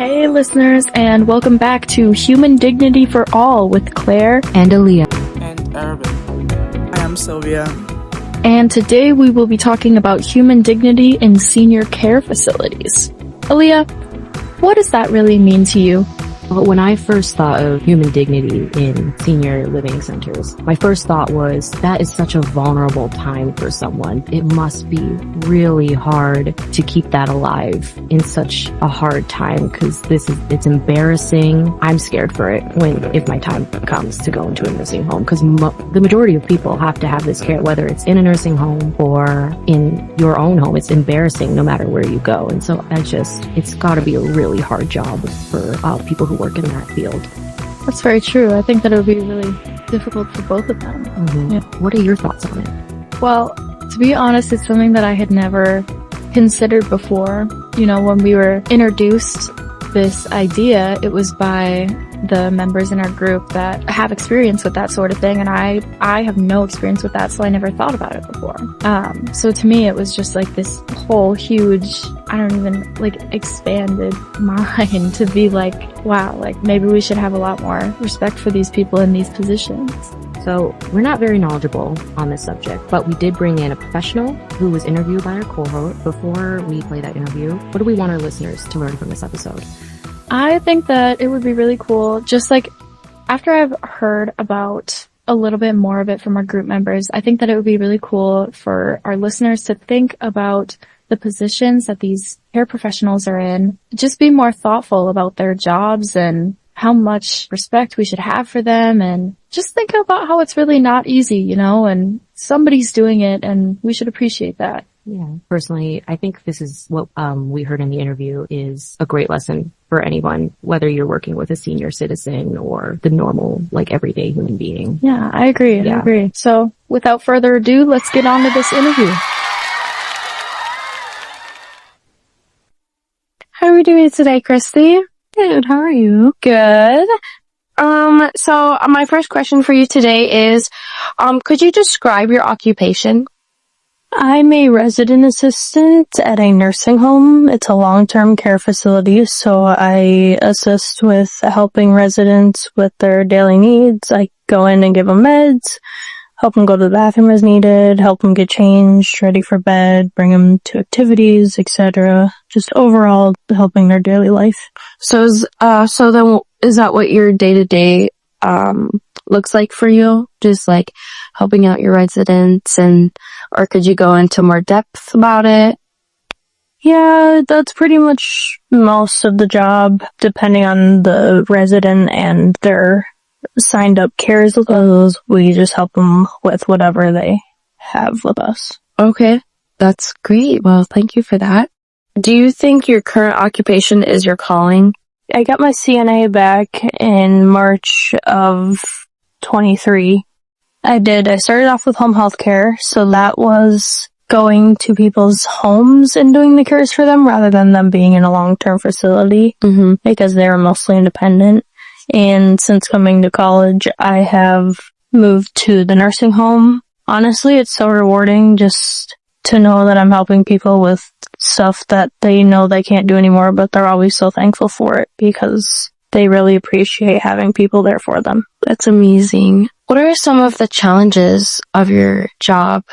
Hey listeners, and welcome back to Human Dignity for All with Claire and Aaliyah and Urban. I am Sylvia. And today we will be talking about human dignity in senior care facilities. Aaliyah, what does that really mean to you? When I first thought of human dignity in senior living centers, my first thought was that is such a vulnerable time for someone. It must be really hard to keep that alive in such a hard time because it's embarrassing. I'm scared for it if my time comes to go into a nursing home because the majority of people have to have this care, whether it's in a nursing home or in your own home. It's embarrassing no matter where you go. And so it's gotta be a really hard job for people who work in that field. That's very true. I think that it would be really difficult for both of them. Mm-hmm. Yeah. What are your thoughts on it? Well, to be honest, it's something that I had never considered before. You know, when we were introduced this idea, it was by the members in our group that have experience with that sort of thing, and I have no experience with that, so I never thought about it before. So to me, it was just like this whole huge, I don't even, expanded mind to be like, wow, maybe we should have a lot more respect for these people in these positions. So we're not very knowledgeable on this subject, but we did bring in a professional who was interviewed by our cohort. Before we play that interview, what do we want our listeners to learn from this episode? I think that it would be really cool, just after I've heard about a little bit more of it from our group members, I think that it would be really cool for our listeners to think about the positions that these care professionals are in, just be more thoughtful about their jobs and how much respect we should have for them, and just think about how it's really not easy, and somebody's doing it and we should appreciate that. Yeah. Personally, I think this is what we heard in the interview is a great lesson for anyone, whether you're working with a senior citizen or the normal, everyday human being. Yeah, I agree. Yeah. I agree. So without further ado, let's get on to this interview. How are we doing today, Christy? Good. How are you? Good. So my first question for you today is, could you describe your occupation? I'm a resident assistant at a nursing home. It's a long-term care facility, so I assist with helping residents with their daily needs. I go in and give them meds, help them go to the bathroom as needed, help them get changed, ready for bed, bring them to activities, etc. Just overall helping their daily life. So is that what your day-to-day looks like for you? Just helping out your residents, or could you go into more depth about it? Yeah, that's pretty much most of the job, depending on the resident and their signed up cares with us. We just help them with whatever they have with us. Okay, that's great. Well, thank you for that. Do you think your current occupation is your calling? I got my CNA back in March of 23. I started off with home health care, so that was going to people's homes and doing the cares for them rather than them being in a long-term facility, because they were mostly independent. And since coming to college, I have moved to the nursing home. Honestly, it's so rewarding just to know that I'm helping people with stuff that they know they can't do anymore, but they're always so thankful for it because they really appreciate having people there for them. That's amazing. What are some of the challenges of your job?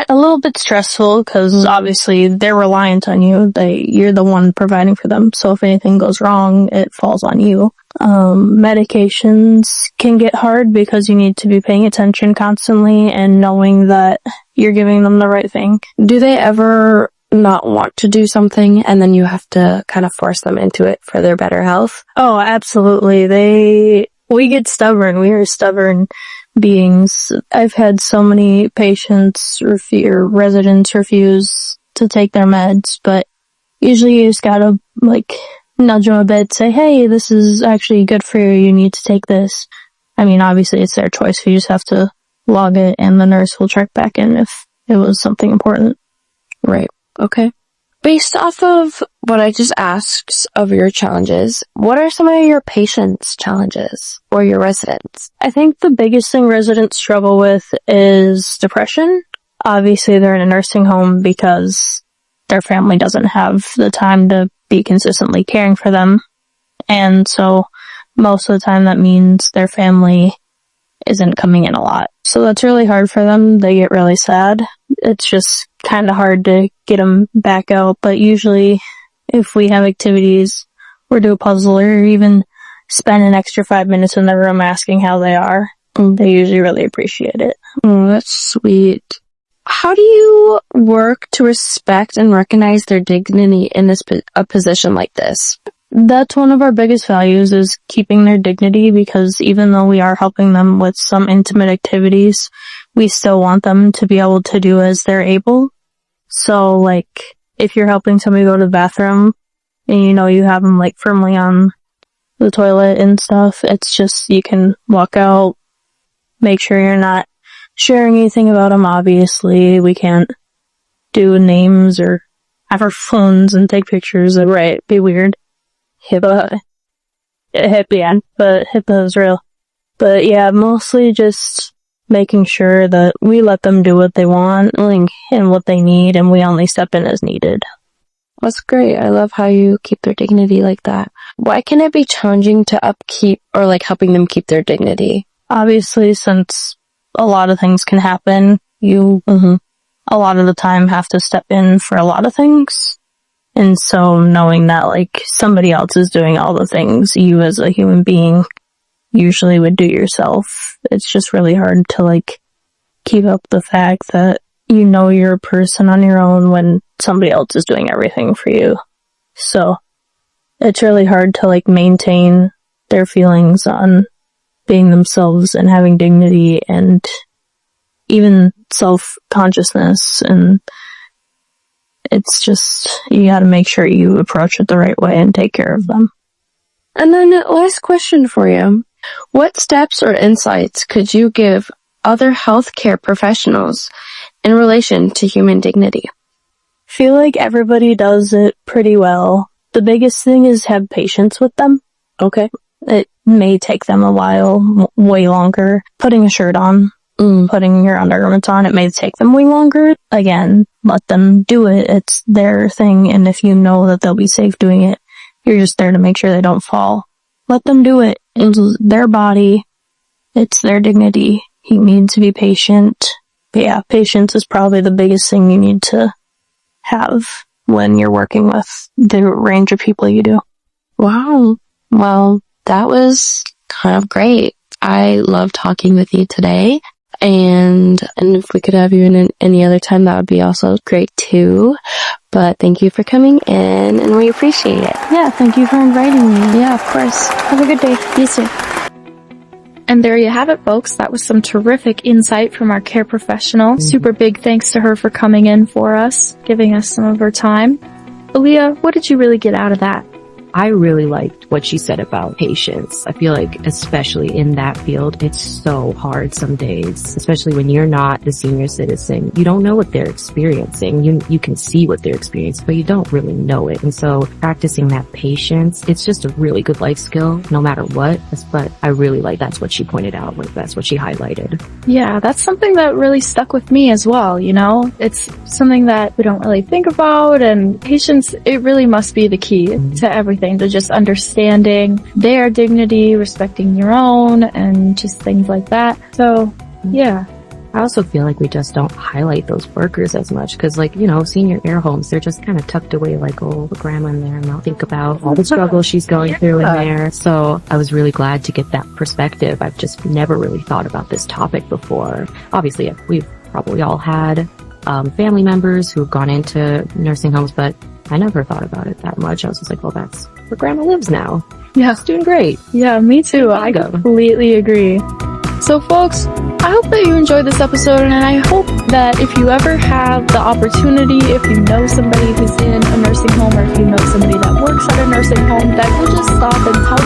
A little bit stressful because obviously they're reliant on you. You're the one providing for them. So if anything goes wrong, it falls on you. Medications can get hard because you need to be paying attention constantly and knowing that you're giving them the right thing. Do they ever not want to do something and then you have to kind of force them into it for their better health? Oh, absolutely. We get stubborn. We are stubborn beings. I've had so many patients or residents refuse to take their meds, but usually you just gotta nudge them a bit, say, hey, this is actually good for you. You need to take this. I mean, obviously it's their choice. You just have to log it and the nurse will check back in if it was something important. Right. Okay. Based off of what I just asked of your challenges, what are some of your patients' challenges or your residents? I think the biggest thing residents struggle with is depression. Obviously, they're in a nursing home because their family doesn't have the time to be consistently caring for them. And so most of the time that means their family isn't coming in a lot. So that's really hard for them. They get really sad. It's just kind of hard to get them back out. But usually if we have activities or do a puzzle or even spend an extra 5 minutes in the room asking how they are, they usually really appreciate it. Oh, that's sweet. How do you work to respect and recognize their dignity in a position like this? That's one of our biggest values, is keeping their dignity, because even though we are helping them with some intimate activities, we still want them to be able to do as they're able. So, like, if you're helping somebody go to the bathroom and you know you have them, like, firmly on the toilet and stuff, it's just, you can walk out, make sure you're not sharing anything about them. Obviously, we can't do names or have our phones and take pictures. Right, be weird. HIPAA. But HIPAA is real. But yeah, mostly just making sure that we let them do what they want and what they need, and we only step in as needed. That's great. I love how you keep their dignity like that. Why can it be challenging to upkeep or like helping them keep their dignity? Obviously, since a lot of things can happen, you a lot of the time have to step in for a lot of things. And so knowing that, like, somebody else is doing all the things you as a human being usually would do yourself, it's just really hard to, like, keep up the fact that you know you're a person on your own when somebody else is doing everything for you. So it's really hard to, like, maintain their feelings on being themselves and having dignity and even self-consciousness, and it's just, you gotta make sure you approach it the right way and take care of them. And then last question for you. What steps or insights could you give other healthcare professionals in relation to human dignity? I feel like everybody does it pretty well. The biggest thing is have patience with them. Okay. It may take them a while, way longer. Putting a shirt on, putting your undergarments on, it may take them way longer. Again, let them do it. It's their thing, and if you know that they'll be safe doing it, you're just there to make sure they don't fall. Let them do it. It's their body. It's their dignity. You need to be patient. But yeah, patience is probably the biggest thing you need to have when you're working with the range of people you do. Wow. Well, that was kind of great. I love talking with you today. And if we could have you in any other time, that would be also great too. But thank you for coming in, and we appreciate it. Yeah, thank you for inviting me. Yeah, of course. Have a good day. You too. And there you have it, folks. That was some terrific insight from our care professional. Super big thanks to her for coming in for us, giving us some of her time. Aaliyah, what did you really get out of that? I really liked what she said about patience. I feel like, especially in that field, it's so hard some days, especially when you're not the senior citizen. You don't know what they're experiencing. You can see what they're experiencing, but you don't really know it. And so practicing that patience, it's just a really good life skill, no matter what. But I really like that's what she pointed out. Like, that's what she highlighted. Yeah, that's something that really stuck with me as well, you know? It's something that we don't really think about, and patience, it really must be the key to everything. To just understanding their dignity, respecting your own, and just things like that. So, yeah. I also feel like we just don't highlight those workers as much because, like, you know, senior care homes, they're just kind of tucked away like, oh, the grandma in there, and I'll think about all the struggles she's going through in there. So I was really glad to get that perspective. I've just never really thought about this topic before. Obviously, we've probably all had family members who've gone into nursing homes, but I never thought about it that much. I was just like, well, that's where grandma lives now. Yeah. She's doing great. Yeah, me too. I completely agree. So folks, I hope that you enjoyed this episode, and I hope that if you ever have the opportunity, if you know somebody who's in a nursing home, or if you know somebody that works at a nursing home, that you'll just stop and tell